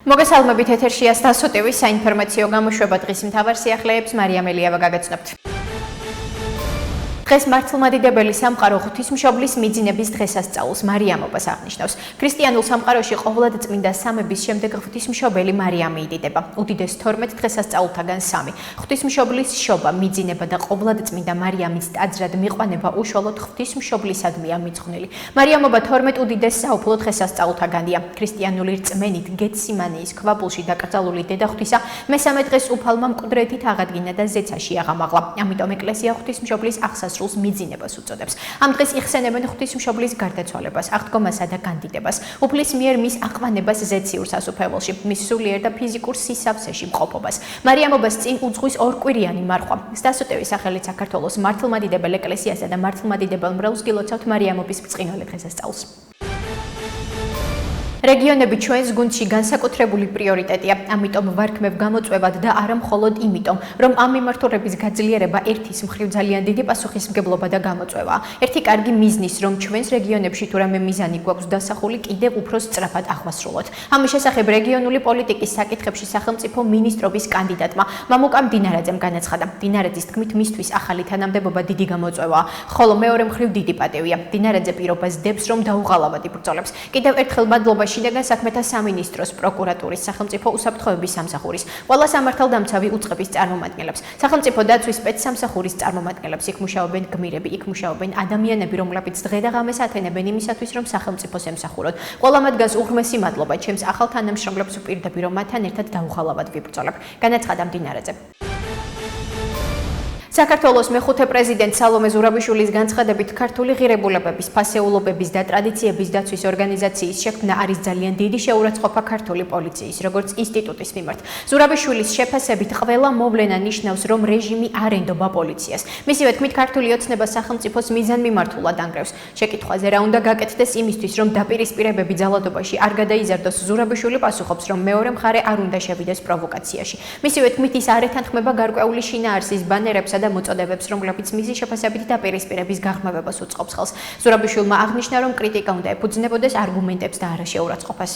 მოგესალმებით ეთერშია სტასოტივის საინფორმაციო გამოშვება დღის მთავარ სიახლეებს მარიამ ელიავა გაგაცნობთ. დღეს მართლმადიდებელი სამყარო ღვთისმშობლის მიძინების დღესასწაულს მარიამობას აღნიშნავს. ქრისტიანულ სამყაროში ყოვლადწმინდა სამების შემდეგ ღვთისმშობელი მარიამი იდიდება. უდიდეს 12 დღესასწაულთაგან 3. ღვთისმშობლის შობა, მიძინება და ყოვლადწმინდა მარიამის ტაძრად მიყვანება უშუალოდ ღვთისმშობლისადმია მიძღვნილი. მარიამობა 12 უდიდეს საუფლო დღესასწაულთაგანია. ქრისტიანული რწმენით გეთსიმანიის ქვაბულში დაკრძალული დედაღვთისა მესამე დღეს უფალმა მკვდრეთით აღადგინა და ზეცაში აღამაღლა. ამიტომ ეკლესია ღვთისმშობლის აღსასრულს მიძინებას უწოდებს. ამ დღეს იხსენებენ ღვთისმშობლის გარდაცვალებას, აღდგომასა და განდიდებას, უფლის მიერ მის აყვანებას ზეციურ სასუფეველში, მის სულიერ და ფიზიკურ სისავსეში მყოფობას. მარიამობას წინ უძღვის ორკვირიანი მარხვა. სტასოტევის სახელით საქართველოს მართლმადიდებელ ეკლესიასა და მართლმადიდებელ მრევლს გილოცავთ მარიამობის ბრწყინვალე დღესასწაულს. რეგიონები ჩვენს გუნდში განსაკუთრებული პრიორიტეტია, ამიტომ ვარქმევ გამოწვევად და არა მხოლოდ იმიტომ, რომ ამ მიმართულების გაძლიერება ერთის მხრივ ძალიან დიდი პასუხისმგებლობა და გამოწვევაა. ერთი კარგი მიზნის, რომ ჩვენს რეგიონებში თუ რამე მიზანი გვაქვს დასახული, კიდევ უფრო სწრაფად აღვასრულოთ. ამის შესახებ რეგიონული პოლიტიკის საკითხებში სახელმწიფო მინისტრობის კანდიდატმა მამუკა მდინარაძემ განაცხადა. მდინარაძის თქმით, მისთვის ახალი თანამდებობა დიდი გამოწვევაა, ხოლო მეორე მხრივ დიდი პატევია. მდინარაძე პირობას დებს, რომ დაუღალავად იბრძოლებს. კიდევ ერთხელ მადლობა შინაგან საქმეთა სამინისტროს, პროკურატურის, სახელმწიფო უსაფრთხოების სამსახურის, ყველა სამართალდამცავი უწყების წარმომადგენლებს, სახელმწიფო დაცვის სპეცსამსახურის წარმომადგენლებს, იქ მუშაობენ გმირები, იქ მუშაობენ ადამიანები, რომლებიც დღე და ღამეს ათენებენ იმისათვის, რომ სახელმწიფოს ემსახუროთ. ყველა მათგანს უღრმესი მადლობა, ჩემს ახალ თანამშრომლებს ვპირდები, რომ მათთან ერთად დაუღალავად ვიბრძოლებ, განაცხადა მდინარაძე. საქართველოს მეხუთე პრეზიდენტ სალომე ზურაბიშვილის განცხადებით, ქართული ღირებულებების, ფასეულობების და ტრადიციების დაცვის ორგანიზაციის შექმნა არის ძალიან დიდი შეურაცხყოფა ქართული პოლიციის, როგორც ინსტიტუტის მიმართ. ზურაბიშვილის შეფასებით, ყველა მოვლენა ნიშნავს, რომ რეჟიმი არ ენდობა პოლიციას. მისივე თქმით, ქართული ოცნება სახელმწიფოს მიზანმიმართულად ანგრევს. შეკითხვაზე რა უნდა გაკეთდეს იმისთვის, რომ დაპირისპირებები ძალადობაში არ გადაიზარდოს, ზურაბიშვილი პასუხობს, რომ მეორე მხარე არ უნდა შევიდეს პროვოკაციაში. მისივე თქმით, ის არ ეთანხმება გარკვეული შინაარსის ბანერებსა და მოწოდებებს, რომლებიც მისი შეფასებით დაპირისპირების გაღრმავებას უწყობს ხელს. ზურაბიშვილმა აღნიშნა, რომ კრიტიკა უნდა ეფუძნებოდეს არგუმენტებს და არა შეურაცხყოფას.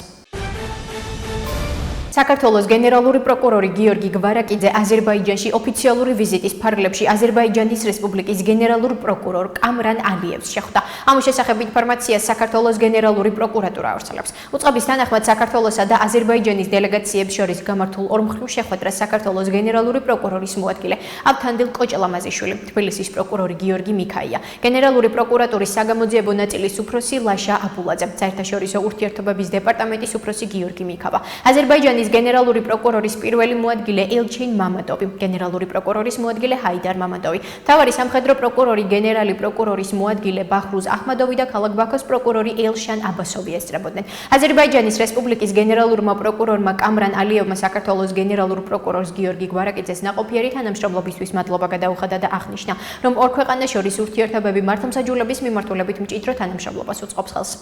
საქართველოს გენერალური პროკურორი გიორგი გვარაკიძე აზერბაიჯანში ოფიციალური ვიზიტის ფარგლებში აზერბაიჯანის რესპუბლიკის გენერალურ პროკურორ კამრან ალიევს შეხვდა. ამის შესახებ ინფორმაციას საქართველოს გენერალური პროკურატურა ავრცელებს. უწყების თანახმად საქართველოსა და აზერბაიჯანის დელეგაციებს შორის გამართულ ორმხრივ შეხვედრას საქართველოს გენერალური პროკურორის მოადგილე ავთანდილ კოჭლამაზიშვილი, თბილისის პროკურორი გიორგი მიქაია, გენერალური პროკურატურის საგამოძიებო ნაწილის უფროსი ლაშა აბულაძე, საერთაშორისო ურთიერთობების დეპარტამენტის უფროსი გიორგი მიქავა, აზერბაიჯანის გენერალური პროკურორის პირველი მოადგილე ელჩინ მამადოვი, გენერალური პროკურორის მოადგილე ჰაიდარ მამადოვი, მთავარი სამხედრო პროკურორი გენერალი პროკურორის მოადგილე ბაჰრუზ აჰმადოვი და ქალაქ ბაქოს პროკურორი ელშან აბასოვი ესწრებოდნენ. აზერბაიჯანის რესპუბლიკის გენერალურმა პროკურორმა კამრან ალიევმა საქართველოს გენერალურ პროკურორს გიორგი გვარაკიძეს ნაყოფიერი თანამშრომლობისთვის მადლობა გადაუხადა და აღნიშნა, რომ ორ ქვეყანას შორის ურთიერთობები მართლმსაჯულების მიმართულებით მჭიდრო თანამშრომლობას უწყობს ხელს.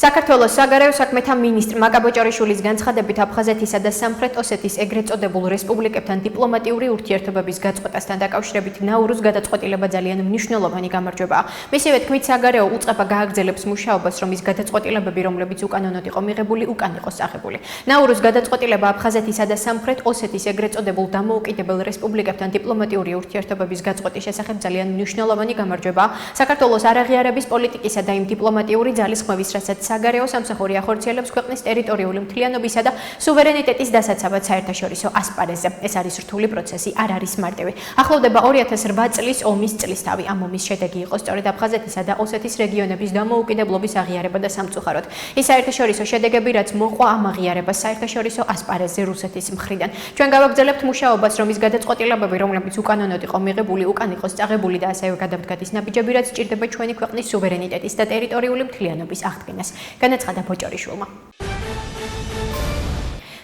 საქართველოს საგარეო საქმეთა მინისტრ მაკაბოჭარიშვილის განცხადებით, აფხაზეთისა და სამხრეთ ოსეთის ეგრეთ წოდებულ რესპუბლიკებთან დიპლომატიური ურთიერთობების გაწყვეტასთან დაკავშირებით ნაურუზ გადაწყვეტილება ძალიან მნიშვნელოვანი გამარჯვებაა. მისივე თქმით, საგარეო უწყება გააგრძელებს მუშაობას, რომ ის გადაწყვეტილებები, რომლებიც უკანონოდ იყო მიღებული, უკან იყოს აღებული. ნაურუზ გადაწყვეტილება აფხაზეთისა და სამხრეთ ოსეთის ეგრეთ წოდებულ დამოუკიდებელ რესპუბლიკებთან დიპლომატიური ურთიერთობების გაწყვეტის შესახებ ძალიან მნიშვნელოვანი გამარჯვებაა საქართველოს არაღიარების პოლიტიკისა და იმ დიპლომატიური ძალისხმევის, რასაც საგარეო სამსახური ახორციელებს ქვეყნის ტერიტორიული მთლიანობისა და სუვერენიტეტის დასაცავად საერთაშორისო ასპარეზზე. ეს არის რთული პროცესი, არ არის მარტივი. ახლოვდება 2008 წლის ომის წლისთავი. ამ ომის შედეგი იყო სწორედ აფხაზეთისა და ოსეთის რეგიონების დამოუკიდებლობის აღიარება და სამწუხაროდ. ის საერთაშორისო შედეგები, რაც მოყვა ამ აღიარებას საერთაშორისო ასპარეზზე რუსეთის მხრიდან. ჩვენ გავაგრძელებთ მუშაობას, რომ ის გადაწყვეტილებები, რომლებიც უკანონოდ იყო მიღებული, უკან იყოს წაღებული და ასევე გადავდგათ ის ნაბიჯები, რაც სჭირდება ჩვენი ქვეყნის სუვერენიტეტის და ტერიტორიული მთლიანობის აღდგენას. განაცხადა ბოჭორიშვილმა.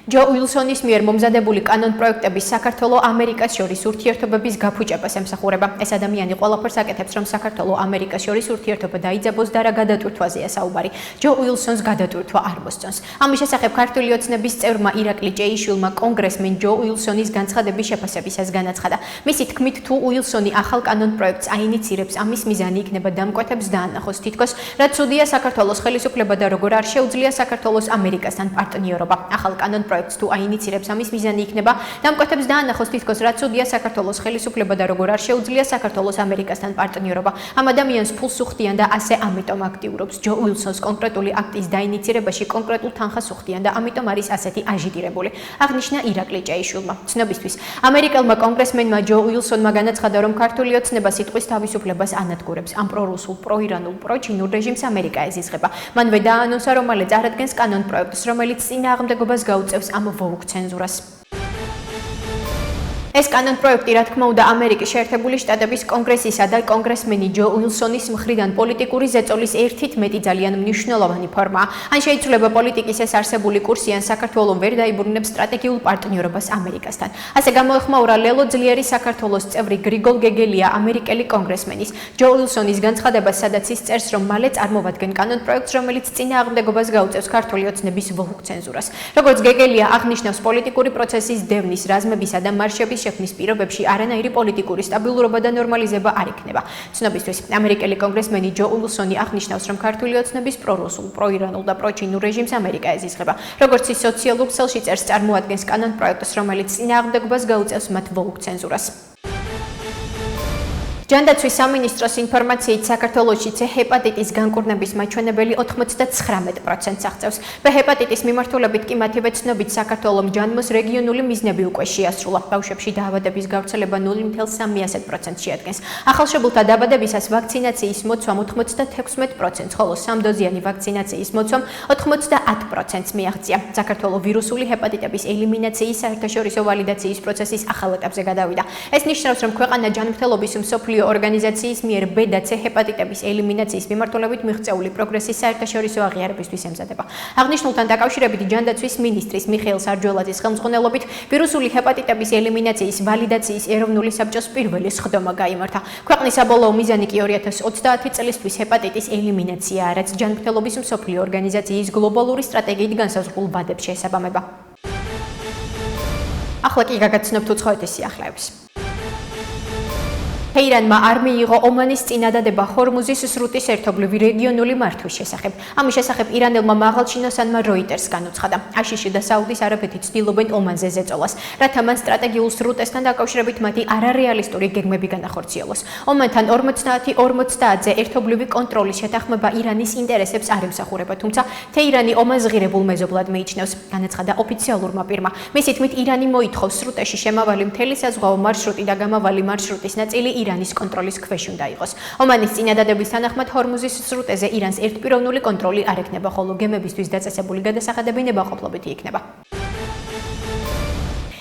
ჯო უილსონის მიერ მომზადებული კანონპროექტების საქართველო-ამერიკას შორის ურთიერთობების გაფუჭებას ემსახურება. ეს ადამიანი ყველაფერს აკეთებს, რომ საქართველო-ამერიკას შორის ურთიერთობა დაიძაბოს და რა გადატვირთვაზეა საუბარი. ჯო უილსონს გადატვირთვა არ მოსწონს. ამის შესახებ ქართული ოცნების წევრმა ირაკლი ჭეიშვილმა კონგრესმენ ჯო უილსონის განცხადების შეფასებისას განაცხადა. მისი თქმით, თუ უილსონი ახალ კანონპროექტს აინიცირებს, ამის მიზანი იქნება დამკვეთებს დაანახოს თითქოს, რაც უდია საქართველოს ხელისუფლება და როგორ არ შეუძლია საქართველოს ამერიკასთან პარტნიორობა. ახალ კანონპროექტს თუ აინიცირებს, ამის მიზანი იქნება დამკვეთებს დაანახოს თითქოს, რაც უდია საქართველოს ხელისუფლება და როგორ არ შეუძლია საქართველოს ამერიკასთან პარტნიორობა. ამ ადამიანს ფულს უხდიან და ასე ამიტომ აქტიურობს. ჯო უილსონს კონკრეტული აქტის დაინიცირებაში კონკრეტულ თანხას უხდიან და ამიტომ არის ასეთი აჟიტირებული. აღნიშნა ირაკლი ჭეიშვილმა. ცნობისთვის, ამერიკელმა კონგრესმენმა ჯო უილსონმა განაცხადა, რომ ქართული ოცნება სიტყვის თავისუფლებას ანადგურებს. ამ პრორუსულ, პროირანულ, პროჩინურ რეჟიმს ამერიკა ეზიზღება. მანვე დაანონსა, რომ მალე წარადგენს კანონპროექტს, რომელიც წინააღმდეგობას გაუწევს ამ ვოუქ ცენზურას. ეს კანონპროექტი, რა თქმა უნდა, ამერიკის შეერთებული შტატების კონგრესისა და კონგრესმენი ჯო უილსონის მხრიდან პოლიტიკური ზეწოლის ერთით მეტი ძალიან მნიშვნელოვანი ფორმაა. ან შეიცვლება პოლიტიკის ეს არსებული კურსი, ან საქართველო ვერ დაიბრუნებს სტრატეგიულ პარტნიორობას ამერიკასთან. ასე გამოეხმაურა ლელო ძლიერი საქართველოს წევრი გრიგოლ გეგელია ამერიკელი კონგრესმენის ჯო უილსონის განცხადებას, სადაც ის წერს, რომ მალე წარმოვადგენ კანონპროექტს, რომელიც წინააღმდეგობას გაუწევს ქართული ოცნების ვოუქ ცენზურას. როგორც გეგელია აღნიშნავს, პოლიტიკური პროცესის დევნის, რაზმებისა და მარშების შექმნის პირობებში არანაირი პოლიტიკური სტაბილურობა და ნორმალიზება არ იქნება. ცნობისთვის, ამერიკელი კონგრესმენი ჯო უილსონი აღნიშნავს, რომ ქართული ოცნების პრორუსულ, პროირანულ და პროჩინურ რეჟიმს ამერიკა ეზიზღება. როგორც ის სოციალურ ქსელში წერს, წარმოადგენს კანონპროექტს, რომელიც წინააღმდეგობას გაუწევს მათ ვოუქ ცენზურას. ჯანდაცვის სამინისტროს ინფორმაციით საქართველოში C ჰეპატიტის განკურნების მაჩვენებელი 99%-ს აღწევს. B ჰეპატიტის მიმართულებით კი მათივე ცნობით საქართველომ ჯანმოს რეგიონული მიზნები უკვე შეასრულა. ბავშვებში დაავადების გავრცელება 0.3% შეადგენს. ახალშობილთა დაბადებისას ვაქცინაციის მოცვამ 96%-ს, ხოლო სამდოზიანი ვაქცინაციის მოცვამ 90%-ს მიაღწია. საქართველო ვირუსული ჰეპატიტების ელიმინაციის საერთაშორისო ვალიდაციის პროცესის ახალ ეტაპზე გადავიდა. ეს ნიშნავს, რომ ქვეყანა ჯანმრთელობის მსოფლიო ორგანიზაციის მიერ B და C ჰეპატიტების ელიმინაციის მიმართულებით მიღწეული პროგრესის საერთაშორისო აღიარებისთვის ემზადება. აღნიშნულთან დაკავშირებით ჯანდაცვის მინისტრის მიხეილ სარჯველაძის ხელმძღვანელობით ვირუსული ჰეპატიტების ელიმინაციის ვალიდაციის ეროვნული საბჭოს პირველი სხდომა გაიმართა. ქვეყნის საბოლოო მიზანი კი 2030 წლისთვის ჰეპატიტის ელიმინაციაა, რაც ჯანმრთელობის მსოფლიო ორგანიზაციის გლობალური სტრატეგიით განსაზღვრულ ვადებს შეესაბამება. ახლა კი გაგაცნობთ უცხოეთის სიახლეებს. თეირანმა არ მიიღო ომანის წინადადება ჰორმუზის სრუტის ერთობლივი რეგიონული მართვის შესახებ. ამის შესახებ ირანელმა მაღალჩინოსანმა როიტერს განუცხადა. აშიში და საუდის არაბეთი ცდილობენ ომანზე ზეწოლას, რათა მან სტრატეგიულ სრუტესთან დაკავშირებით მათი არარეალისტური გეგმები განახორციელოს. ომანთან 50-50-ზე ერთობლივი კონტროლის შეთანხმება ირანის ინტერესებს არ ემსახურება, თუმცა თეირანი ომანს ღირებულ მეზობლად მიიჩნევს, განაცხადა ოფიციალურმა პირმა. მისი თქმით, ირანი მოითხოვს სრუტეში შემავალი მთელი საზღვაო მარშრუტი და გამავალი მარშრუტის ნაწილი ირანის კონტროლის ქვეშ უნდა იყოს. ომანის წინადადების თანახმად ჰორმუზის სრუტეზე ირანს ერთპიროვნული კონტროლი არ ექნება, ხოლო გემებისთვის დაწესებული გადასახადები ნებაყოფლობითი იქნება.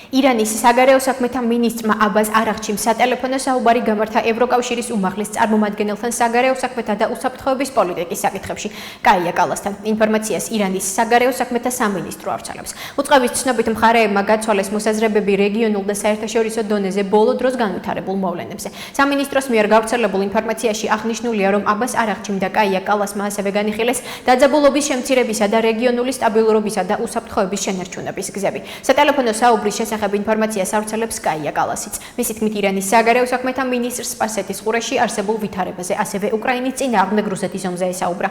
ირანის საგარეო საქმეთა მინისტრმა აბაზ არაღჩიმ სატელეფონო საუბარი გამართა ევროკავშირის უმაღლეს წარმომადგენელთან საგარეო საქმეთა და უსაფრთხოების პოლიტიკის საკითხებში კაია კალასთან. ინფორმაციას ირანის საგარეო საქმეთა სამინისტრო ავრცელებს. უწყების ცნობით მხარეებმა გაცვალეს მოსაზრებები რეგიონულ და საერთაშორისო დონეზე ბოლო დროს განვითარებულ მოვლენებზე. სამინისტროს მიერ გავრცელებულ ინფორმაციაში აღნიშნულია, რომ აბაზ არაღჩიმ და კაია კალასმა ასევე განიხილეს დაძაბულობის შემცირებისა და რეგიონული სტაბილურობისა და უსაფრთხოების შენარჩუნების გზები. სატელეფონო საუბრის შესახებ ინფორმაციას ავრცელებს კაია კალასიც. მისი თქმით, ირანის საგარეო საქმეთა მინისტრს სპარსეთის ყურეში არსებულ ვითარებაზე, ასევე უკრაინის წინააღმდეგ რუსეთის ომზე ესაუბრა.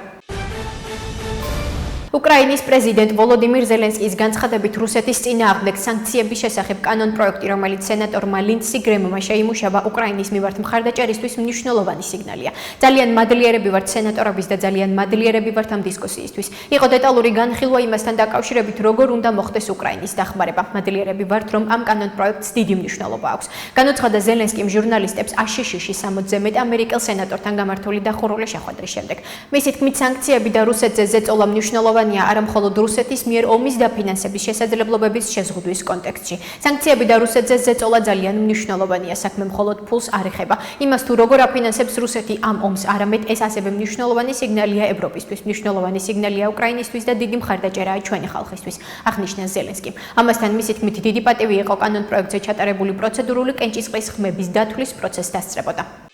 უკრაინის პრეზიდენტ ვოლოდიმირ ზელენსკის განცხადებით რუსეთის წინააღმდეგ სანქციების შესახებ კანონპროექტი, რომელიც სენატორმა ლინდსი გრემმა შეიმუშავა, უკრაინის მიმართ მხარდაჭერისთვის მნიშვნელოვანი სიგნალია. ძალიან მადლიერები ვართ სენატორების და ძალიან მადლიერები ვართ ამ დისკუსიისთვის. იყო დეტალური განხილვა იმასთან დაკავშირებით, როგორ უნდა მოხდეს უკრაინის დახმარება. მადლიერები ვართ, რომ ამ კანონპროექტს დიდი მნიშვნელობა აქვს. განუცხადა ზელენსკიმ ჟურნალისტებს აშშ-ში 60-ზე მეტ ამერიკელ სენატორთან გამართული დახურული შეხვედრის შემდეგ. მისი თქმით, სანქციები და რუსეთზე ზეწოლა მნიშვნელოვანი მნიშვნელოვანია არა მხოლოდ რუსეთის მიერ ომის დაფინანსების შესაძლებლობების შეზღუდვის კონტექსტში. სანქციები და რუსეთზე ზეწოლა ძალიან მნიშვნელოვანია, საქმე მხოლოდ ფულს არ ეხება. იმას თუ როგორ აფინანსებს რუსეთი ამ ომს, არამედ ეს ასევე მნიშვნელოვანი სიგნალია ევროპისთვის, მნიშვნელოვანი სიგნალია უკრაინისთვის და დიდი მხარდაჭერაა ჩვენი ხალხისთვის, აღნიშნა ზელენსკიმ. ამასთან მისი თქმით დიდი პატივი იყო კანონპროექტზე ჩატარებული პროცედურული კენჭისყრის ხმების დათვლის პროცესს დასწრებოდა.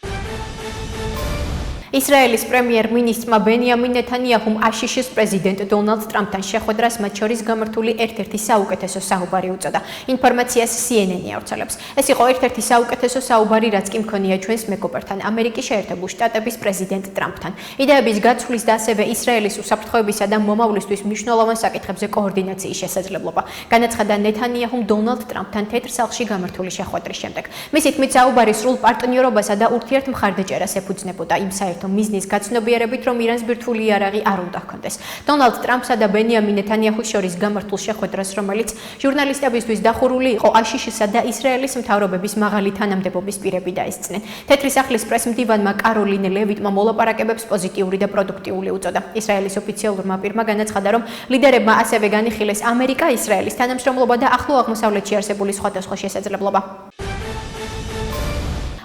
ისრაელის პრემიერ-მინისტრმა ბენიამინ ნეთანიაჰუმ აშიშის პრეზიდენტ დონალდ ტრამპთან შეხვედრას მათ შორის გამართული ერთ-ერთი საუკეთესო საუბარი უწოდა. ინფორმაციას CNN-ი ავრცელებს. ეს იყო ერთ-ერთი საუკეთესო საუბარი, რაც კი მქონია ჩვენს მეგობართან, ამერიკის შეერთებული შტატების პრეზიდენტ ტრამპთან. იდეების გაცვლის და ასევე ისრაელის უსაფრთხოებისა და მომავლისთვის მნიშვნელოვან საკითხებზე კოორდინაციის შესაძლებლობა. განაცხადა ნეთანიაჰუმ დონალდ ტრამპთან თეთრ სახლში გამართული შეხვედრის შემდეგ. მისი თქმით, საუბარი სრულ პარტნიორობასა და ურთიერთმხარდაჭერას ეფუძნებოდა იმ საერთო მიზნის გაცნობიერებით, რომ ირანს ბირთვული იარაღი არ უნდა ჰქონდეს. დონალდ ტრამპსა და ბენიამინ ნეთანიაჰუს შორის გამართულ შეხვედრას, რომელიც ჟურნალისტებისთვის დახურული იყო, აშიშისა და ისრაელის მთავრობების მაღალი თანამდებობის პირები დაესწნენ. თეთრი სახლის პრესმდივანმა კაროლინ ლევიტმა მოლაპარაკებებს პოზიტიური და პროდუქტიული უწოდა. ისრაელის ოფიციალურმა პირმა განაცხადა, რომ ლიდერებმა ასევე განიხილეს ამერიკა, ისრაელის თანამშრომლობა და ახლო აღმოსავლეთში არსებული სხვადასხვა შესაძლებლობა.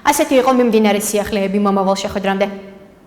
ასეთი იყო მიმდინარე სიახლეები მომავალ შეხვედრამდე.